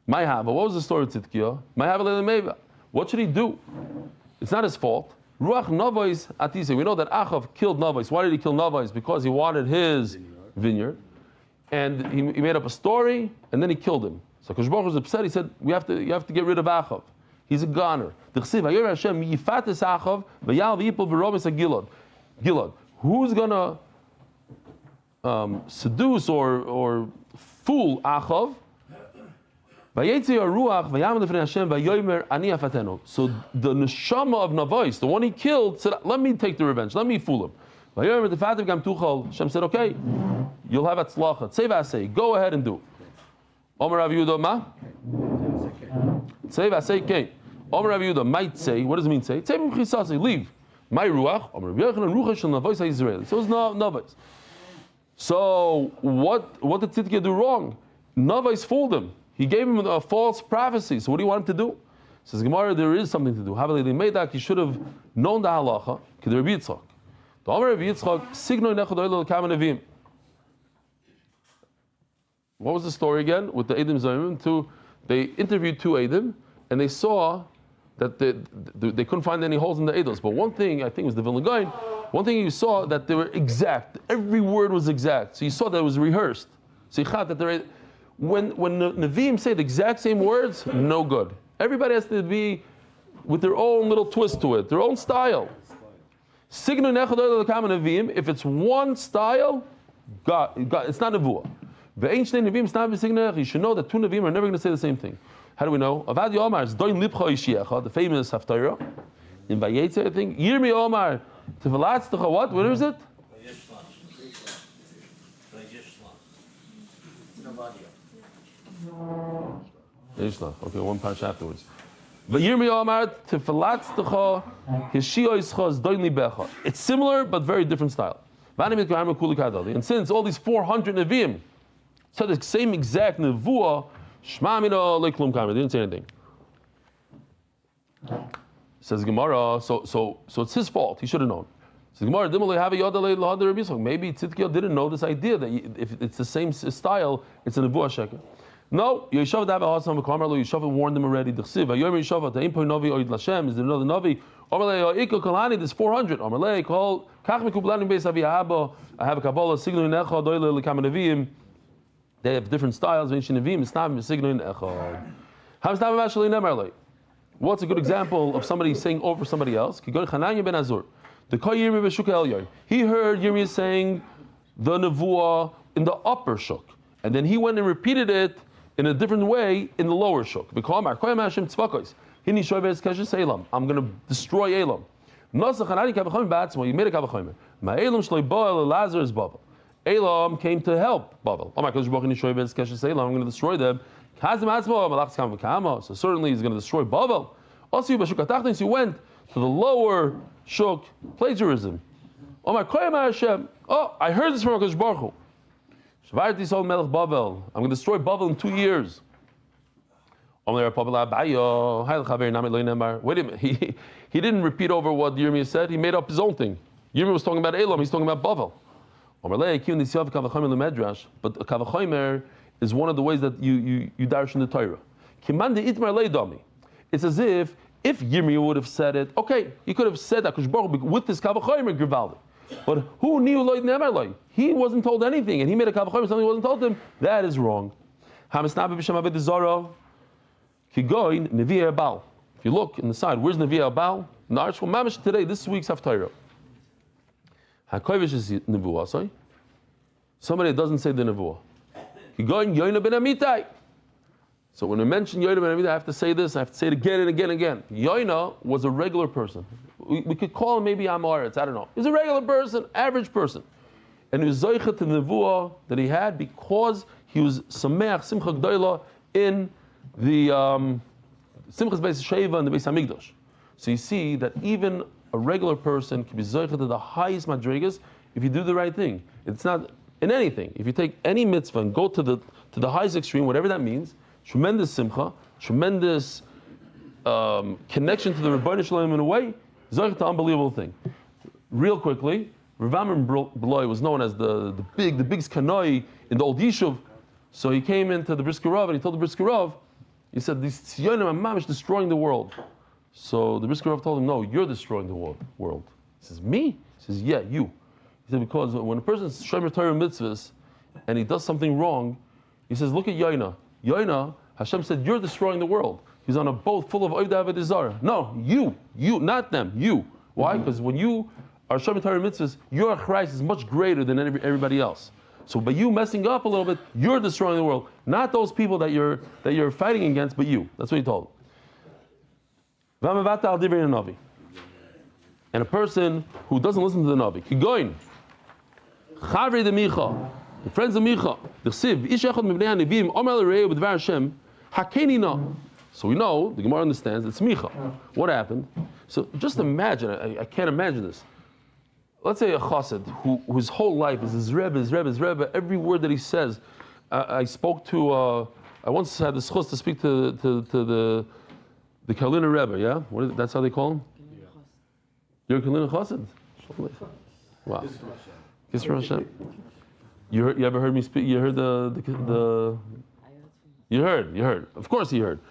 S1: What was the story of Tzidkio? What should he do? It's not his fault. Ruach Navos Atise. We know that Achav killed Navos. Why did he kill Navos? Because he wanted his vineyard. And he made up a story, and then he killed him. So Kosh Baruch was upset. He said, you have to get rid of Achav. He's a goner. Who's going to seduce or fool Achav? So the neshama of Navos, the one he killed, said, let me take the revenge, let me fool him. Hashem said, okay, you'll have Hatzlacha. Go ahead and do it. Omer Rav Yehuda, ma? Omer Rav Yehuda might say, what does it mean say? Leave. My ruach, Omer Rav Yochanan, ruach shel Navos HaYisraeli. So it's Navos. So what did Tzidkio do wrong? Navos fooled him. He gave him a false prophecy. So what do you want him to do? Says Gemara, there is something to do. He should have known the halacha. The Omer Rav Yitzchak, signoi nechad oilo l'kam nevim. What was the story again with the Edim Zayim? They interviewed two Edim, and they saw that they couldn't find any holes in the Eidos. But one thing, I think it was the Vilna Gaon, one thing you saw that they were exact. Every word was exact. So you saw that it was rehearsed. So you thought that when the Nevi'im say the exact same words, no good. Everybody has to be with their own little twist to it, their own style. If it's one style, it's not nevuah. You should know that two Nevi'im are never going to say the same thing. How do we know? The famous Haftarah in Vayetze, I think. Yirmi Omar, Tevelatstecha, what is it? Okay, one patch afterwards. It's similar but very different style. And since all these 400 Nevi'im said the same exact nevuah, they didn't say anything. Says Gemara, so it's his fault. He should have known. Says Gemara, maybe Tzidkio didn't know this idea that if it's the same style, it's a nevuah sheker. No, Yosef warned them already. Is there another Navi? There's 400. I have a Kabbalah, they have different styles. What's a good example of somebody saying over somebody else? He heard Yirmiyah saying the nevuah in the upper shuk, and then he went and repeated it in a different way in the lower shuk. I'm going to destroy Elam. He made a kavachomer. Elam came to help Babel. I'm going to destroy them. So certainly he's going to destroy Babel. Also, he went to the lower shuk, plagiarism. Oh, I heard this from HaKadosh Baruch Hu. I'm going to destroy Babel in 2 years. Wait a minute, he didn't repeat over what Yirmiyah said, he made up his own thing. Yirmiyah was talking about Elam, he's talking about Bavel. But Kavachomer is one of the ways that you darshan the Torah. It's as if Yirmiyah would have said it, okay, he could have said that with this Kavachomer Grivaldi. But who knew Loy Never Loy? He wasn't told anything, and he made a Kavachomer, something he wasn't told him. That is wrong. If you look in the side, where's Nevi'ah Baal? In the article Mamish today, this week's Haftarah. HaKovish is Nevuah, sorry. Somebody that doesn't say the Nevuah. Yoina ben Amitai. So when we mention Yoina ben Amitai, I have to say this, I have to say it again and again and again. Yoina was a regular person. We could call him maybe Amoritz, I don't know. He's a regular person, average person. And he was Zoichet to the Nevuah that he had because he was Sameach, Simcha Gdoila in the Simchas Beis Sheva and the Beis Hamikdash. So you see that even a regular person can be Zoichet to the highest madrigas if you do the right thing. It's not in anything. If you take any mitzvah and go to the highest extreme, whatever that means, tremendous simcha, tremendous connection to the Rebbeinu Shalom in a way, Zoichet to unbelievable thing. Real quickly, Rav Amram Beloy was known as the big skanoi in the old Yishuv. So he came into the Brisker Rav and he told the Brisker Rav, he said, these Tzionim are mamish destroying the world. So the Brisker Rav told him, no, you're destroying the world. He says, me? He says, yeah, you. He said, because when a person is Shomer Torah mitzvahs and he does something wrong, he says, look at Yoina. Yoina, Hashem said, you're destroying the world. He's on a boat full of Oivda Avodah Zarah. No, you, not them, you. Why? Because when you are Shomer Torah mitzvahs, your Christ is much greater than everybody else. So by you messing up a little bit, you're destroying the world. Not those people that you're fighting against, but you. That's what he told him. And a person who doesn't listen to the Navi, Kigoin, Chavri de Micha, the friends of Micha, the Siv, Ish Echad Mibnei HaNevim, Omer L'Rei B'Dvar Hashem, Hakenina. So we know, the Gemara understands, it's Micha. What happened? So just imagine, I can't imagine this. Let's say a chassid whose whole life is his Rebbe, every word that he says. I spoke to, I once had the schus to speak to the Kalina Rebbe, yeah? That's how they call him? You're a Kalina chassid? Wow. Yisrael Hashem. You ever heard me speak? You heard You heard. Of course he heard.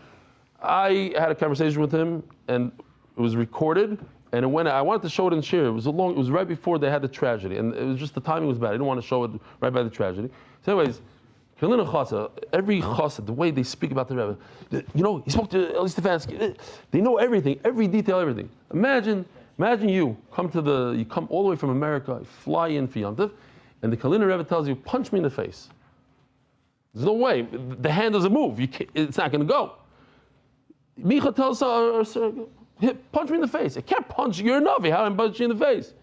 S1: I had a conversation with him and it was recorded. And I wanted to show it in Shiri. It was right before they had the tragedy, and it was just the timing was bad. I didn't want to show it right by the tragedy. So, anyways, every chassid, the way they speak about the Rebbe, he spoke to Eli Stefansky. They know everything, every detail, everything. Imagine you come all the way from America, you fly in for Yom Tov, and the Kalina Rebbe tells you, punch me in the face. There's no way. The hand doesn't move. It's not going to go. Micha tells punch me in the face. I can't punch you. You're a Navi. How am I punch you in the face?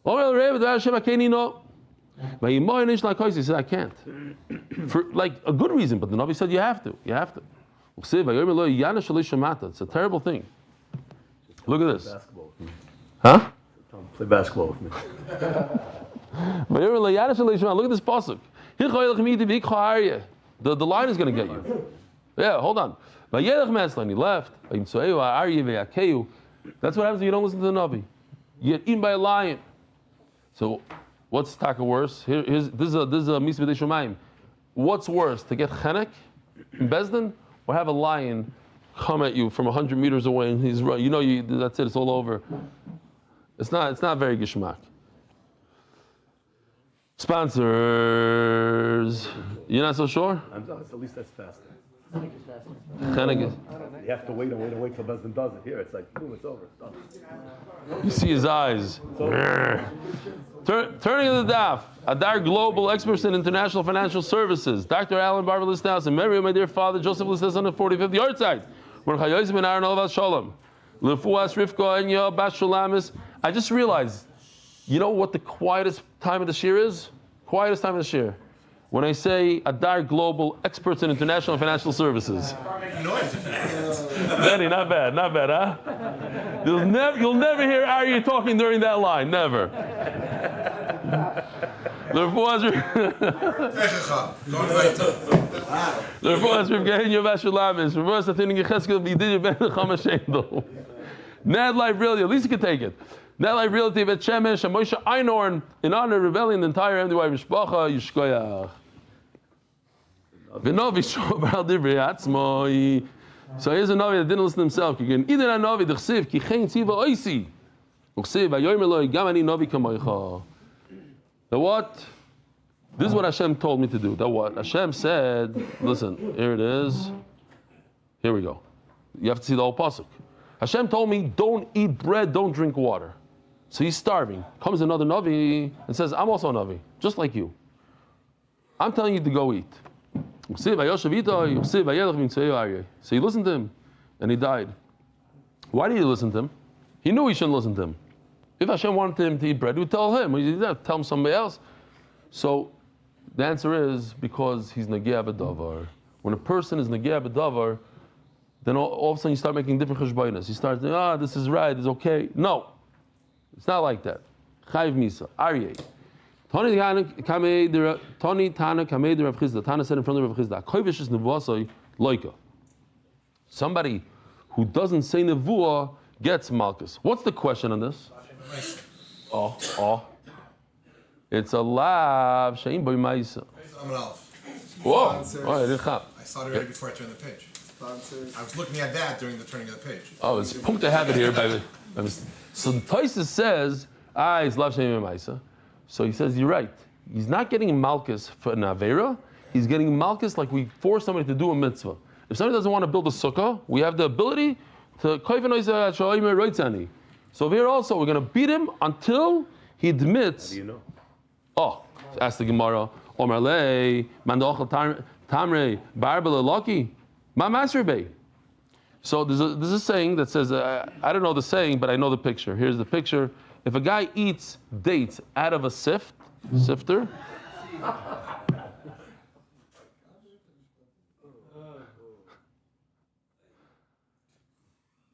S1: He said, I can't. For like a good reason, but the Navi said you have to. It's a terrible thing. Look at this. Huh?
S5: Play basketball with me.
S1: Look at this pasuk. The line is going to get you. Yeah, hold on. He left. That's what happens if you don't listen to the Navi. You get eaten by a lion. So, what's taka worse? This is a Misvei Shomayim. What's worse, to get chenek in Bezdin, or have a lion come at you from 100 meters away and he's right? That's it. It's all over. It's not very geschmack. Sponsors. You're not so sure?
S5: At least that's faster.
S1: Chenek is.
S5: You have to wait till Bezdin does it. Here, it's like, boom, it's over. It's done.
S1: You see his eyes. Turning to the Daf. Adar Global, experts in international financial services. Dr. Alan Barber Listhouse and Mary, my dear father, Joseph Listhouse on the 45th yard side. Yosef Ben Chaya Sara Shalom. Lefuas Rivka and Yo Bas Shulamis. I just realized, you know what the quietest time of the year is? Quietest time of the year. When I say Adar Global, experts in international financial services. Benny, not bad, huh? You'll never hear Ariel talking during that line, never. Lרפו has Lrepho has Rivgain Yovashulamis. Reverse the thing in Yechiel Moshe Ben Chaim. Nad life reality, at least you can take it. Nad life reality of Shemesh and Moshe Einorn in honor of rebellion the entire MDY Mishpacha Yishkoyach. V'novi shobar divrei atzmoi. So here's a Navi that didn't listen to himself. Either a Navi d'chsiv ki chen tziva oisi. Uchsiv ayomer loi gam ani Navi kamoicha. The what? This is what Hashem told me to do. The what? Hashem said, listen, here it is. Here we go. You have to see the whole pasuk. Hashem told me, don't eat bread, don't drink water. So he's starving. Comes another Navi and says, I'm also a Navi, just like you. I'm telling you to go eat. So he listened to him, and he died. Why did he listen to him? He knew he shouldn't listen to him. If Hashem wanted him to eat bread, he would tell him. He didn't tell him somebody else. So the answer is because he's Nagea B'davar. When a person is Nagea B'davar, then all of a sudden you start making different cheshbonos. You start saying, this is right, it's okay. No, it's not like that. Chayv Misa, Ariel. Tani Tana Kamei the Rav Chizda. Tana said in front of Rav Chizda, Kovish is Nevuasoi Loika. Somebody who doesn't say Nevuah gets Malchus. What's the question on this? It's a lav Shein Boy Maisa.
S2: Amud Aleph.
S1: Whoa!
S2: I saw it right before I turned the page. I was looking at that during the turning of the page.
S1: Oh, it's punkt to have it here. So Tosfos says, it's lav Shein Boy Maisa. So he says, you're right. He's not getting Malchus for an Avera. He's getting Malchus like we force somebody to do a mitzvah. If somebody doesn't want to build a sukkah, we have the ability to. So over here also, we're going to beat him until he admits.
S5: How do you know?
S1: Ask the Gemara. Omar lei mandachal tamrei barbel laki ma masrebe. So there's a saying that says, I don't know the saying, but I know the picture. Here's the picture. If a guy eats dates out of a sifter,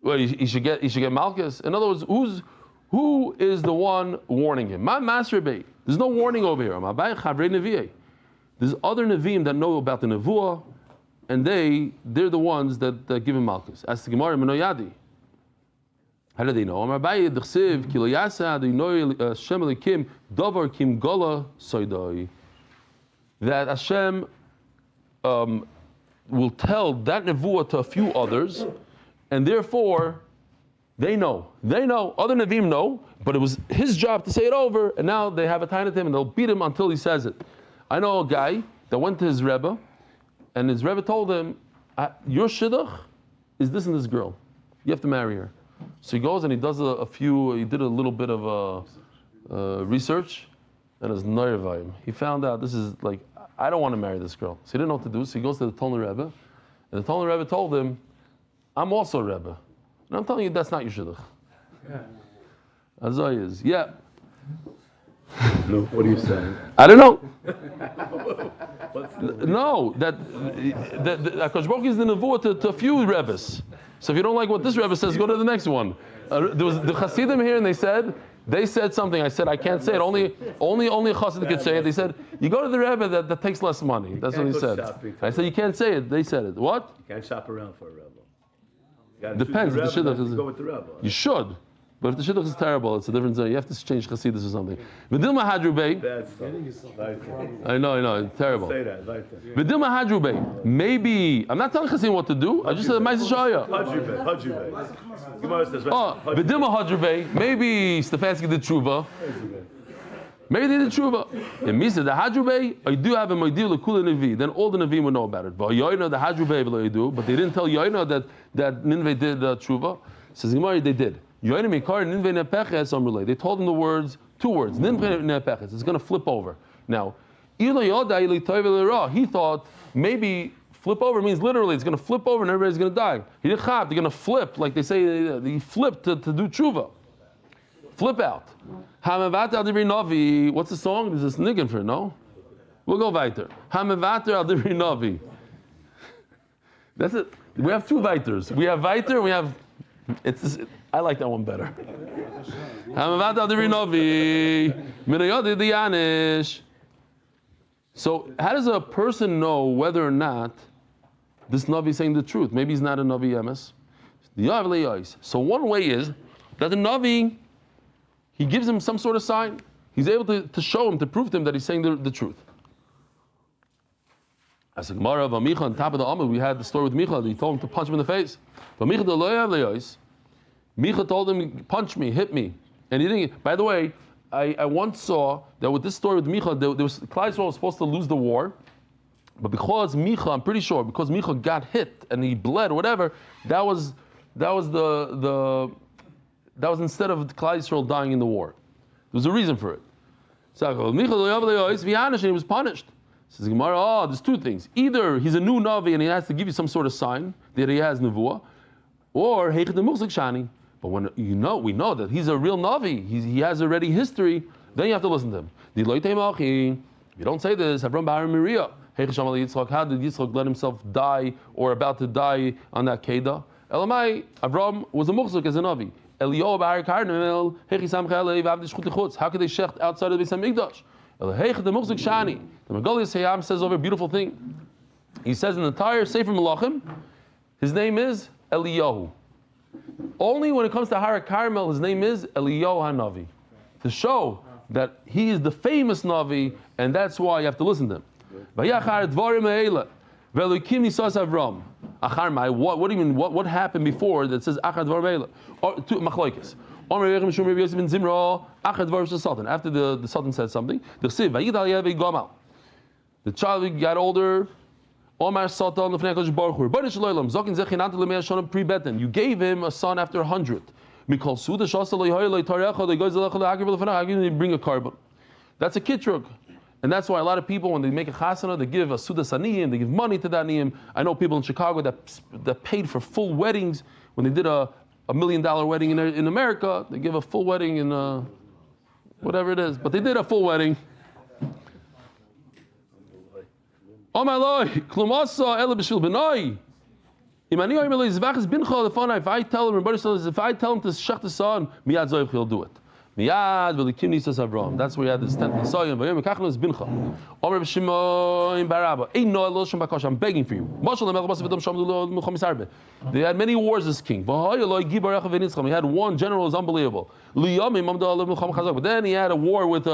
S1: well, he should get Malchus. In other words, who is the one warning him? My master bait. There's no warning over here. There's other Nevi'im that know about the Nevuah, and they're the ones that give him Malchus. Ask the Gemara Menoyadi. How do they know? That Hashem will tell that nevuah to a few others, and therefore they know. Other Nevi'im know, but it was his job to say it over, and now they have a time at him, and they'll beat him until he says it. I know a guy that went to his Rebbe, and his Rebbe told him, your shidduch is this and this girl. You have to marry her. So he goes and he does he did a little bit of research, and his nervayim. He found out this is like, I don't want to marry this girl. So he didn't know what to do, so he goes to the Talmud Rebbe, and the Talmud Rebbe told him, I'm also a Rebbe. And I'm telling you, that's not your shidduch. Azoi is, yeah.
S5: No, what are you saying?
S1: I don't know. No, that Akash Baruch is the nevuah to a few Rebbes. So if you don't like what this Rebbe says, go to the next one. There was the Hasidim here, and they said something. I said I can't say it. Only a Chassid could say it. They said you go to the Rebbe that takes less money. That's what he said. I said you can't say it. They said it. What?
S5: You can't shop around for a Rebbe.
S1: Depends. If the shidduch is.
S5: Go with the Rebbe.
S1: You should. But if the shidduch is terrible, it's a different thing. You have to change Chassidus or something. V'dilma hadru bey. I know, it's terrible.
S5: Say that.
S1: V'dilma hadru bey. Maybe I'm not telling Chassidim what to do. I just said Ma'aseh Shaya.
S5: Hadru bey.
S1: V'dilma hadru bey. Maybe Stefansky did tshuva. Maybe they did tshuva. It means that the hadru bey, I do have a moidil lekula nevi. Then all the nevi'im would know about it. But Yoina the hadru bey v'lo yidu. But they didn't tell Yoina that Ninveh did tshuva. Says Gemara, they did. They told him the words, 2 words. It's going to flip over. Now, he thought maybe flip over means literally it's going to flip over and everybody's going to die. They're going to flip, like they say, he flipped to do tshuva. Flip out. What's the song? There's this niggin for it, no? We'll go weiter. That's it. We have 2 weiters. We have weiter and we have... I like that one better. So how does a person know whether or not this Navi is saying the truth? Maybe he's not a Navi Emes. So one way is that the Navi, he gives him some sort of sign. He's able to show him, to prove to him that he's saying the truth. As a Gemara of Micha on top of the Amud, we had the story with Micha. He told him to punch him in the face. But Micha told him, punch me, hit me. And he didn't. By the way, I once saw that with this story with Micha, Klal Yisrael was supposed to lose the war. But because Micha, I'm pretty sure, because Micha got hit and he bled or whatever, that was instead of Klal Yisrael dying in the war. There was a reason for it. So Micha he was punished. Says Gemara, there's two things. Either he's a new Navi and he has to give you some sort of sign that he has Nevuah, or but when we know that he's a real Navi, he has already history, then you have to listen to him. If you don't say this, how did Yitzchak let himself die or about to die on that Kedah? Elamai, Avram was a muhzuk as a Navi. How could they shecht outside of the Beis Hamikdash? The Megalius Hayam says over a beautiful thing. He says in the entire Sefer Melachim, his name is Eliyahu. Only when it comes to Har Carmel, his name is Eliyahu HaNavi. To show that he is the famous Navi, and that's why you have to listen to him. What do you mean? What happened before that says Achad Dvarim Machlokes? After the Sultan said something, the child got older. You gave him a son after 100. Bring a carbon. That's a kitrug. And that's why a lot of people, when they make a chasana, they give a sudas aniyim, they give money to that aniyim. I know people in Chicago that paid for full weddings. When they did a $1 million wedding in America, they give a full wedding in whatever it is. But they did a full wedding. Oh my Lord, klumasa ela b'shvil b'nai. If I tell him to shech the son, miyad zoyv he'll do it. Miyad v'likim nisas Avram. That's where we had this tent nisayim. V'yom mekachnu is bincha. Omer b'shimoim baraba. Ein no elo shem bakash. I'm begging for you. They had many wars as king. He had one general who was unbelievable. But then he had a war with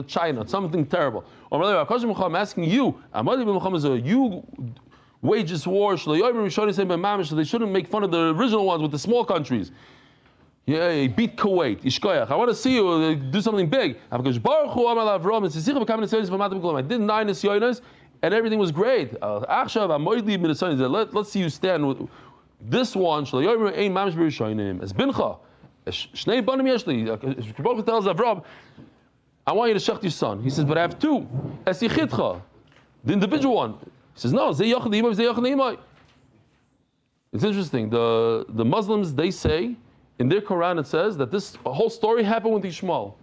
S1: China. Something terrible. I'm asking you. You wage this war. So they shouldn't make fun of the original ones with the small countries. Yeah, he beat Kuwait. Ishkoyach. I want to see you do something big. I did 9 nisyonos, and everything was great. Let's see you stand with this one. As bincha, shnei banim yeshli. Baruch tells Avram, I want you to shech your son. He says, but I have 2. Es yichitcha, the individual one. He says, no, zeh yochad imay, zeh yochad imay. It's interesting. The Muslims, they say, in their Quran it says that this whole story happened with Yishmael.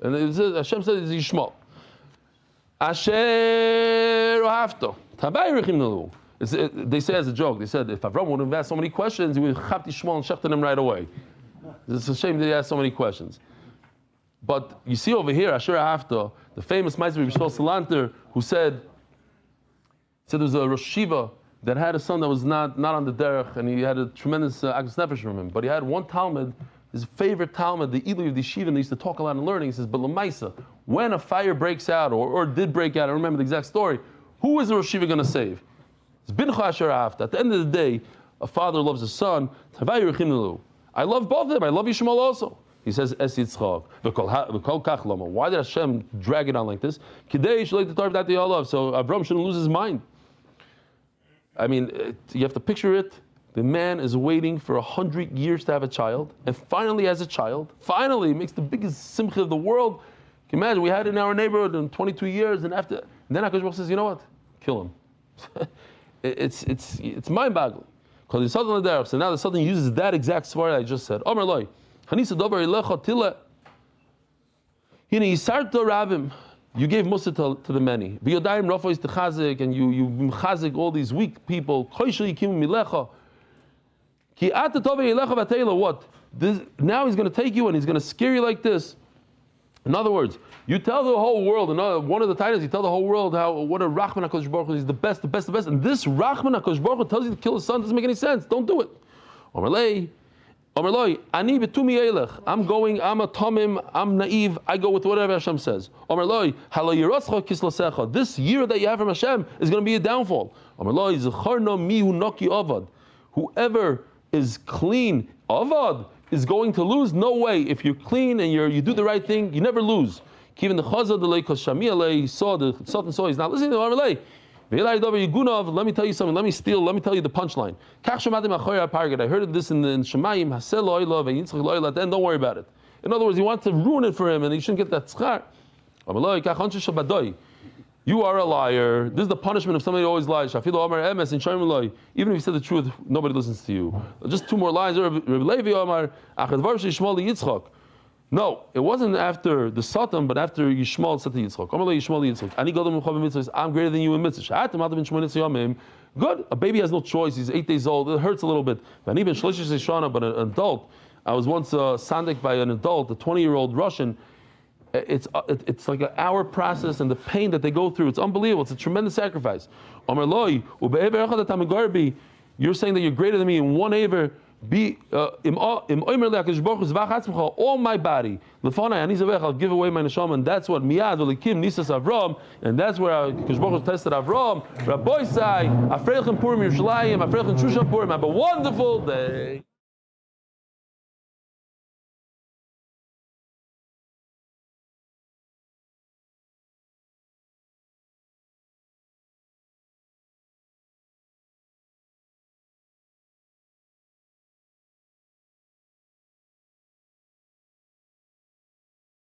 S1: And it says, Hashem said it's Yishmael. Asher ohavto. They say as a joke, they said if Avram would have asked so many questions, he would have chapped Yishmael and shechted him right away. It's a shame that he asked so many questions. But you see over here, Asher ohavto, the famous Meister Yishmael Salanter, who said there was a Rosh Shiva that had a son that was not on the derech, and he had a tremendous agus nefesh from him. But he had one Talmud, his favorite Talmud, the Eli of the Yeshiva, and they used to talk a lot in learning. He says, but Lamaisa, when a fire breaks out, or did break out, I don't remember the exact story, who is the Rosh Shiva going to save? It's Bincha Asher Afta. At the end of the day, a father loves his son. I love both of them. I love Yishmael also. He says, Es Yitzchak. Why did Hashem drag it on like this? So Avram shouldn't lose his mind. I mean, you have to picture it. The man is waiting for 100 years to have a child, and finally has a child. Finally, makes the biggest simcha of the world. Can you imagine? We had it in our neighborhood in 22 years, and then HaKadosh Baruch says, you know what? Kill him. It's mind-boggling. Because the Sultan Laderach, so now the Sultan uses that exact svara I just said. Omer loy, Chanisa dover elecha tila. Hine yisarto rabim. You gave Musa to the many. V'yodayim rafo is techazik, and you chazik all these weak people. Koishel yikim milecha. Ki ata tove yilecha v'teila. What? Now he's going to take you and he's going to scare you like this. In other words, you tell the whole world, one of the titles, you tell the whole world what a Rachman HaKadosh Baruch Hu is the best, and this Rachman HaKadosh Baruch Hu tells you to kill his son, doesn't make any sense. Don't do it. Omer Loi, ani betumi elech. I'm going, I'm a tamim, I'm naive, I go with whatever Hashem says. Omer Loi, halo yiratzcha kislasecha. This year that you have from Hashem is going to be a downfall. Omer Loi, zecharno mihu noki avad. Whoever is clean, avad, is going to lose. No way. If you're clean and you do the right thing, you never lose. Even the chazad delay, because Shamialei saw the Sultan saw he's not listening to Amalei. Let me tell you something. Let me tell you the punchline. I heard this in Shemayim. Then don't worry about it. In other words, he wants to ruin it for him, and he shouldn't get that tzchar. You are a liar. This is the punishment of somebody who always lies. Even if you said the truth, nobody listens to you. Just two more lines. No, it wasn't after the Satan, but after Yishmael said to Yitzchak. I'm greater than you in mitzvah. Good. A baby has no choice. He's 8 days old. It hurts a little bit. But an adult. I was once sandik by an adult, a 20-year-old Russian. It's like an hour process, and the pain that they go through, it's unbelievable. It's a tremendous sacrifice. You're saying that you're greater than me in one aver. All my body, I'll give away my neshama, and that's what miyad v'likim nisas Avram, and that's where Kadosh Baruch Hu tested Avram. Rabbi Sai, Afreichem Purim Yerushalayim, Afreichem Shushan Purim. Have a wonderful day.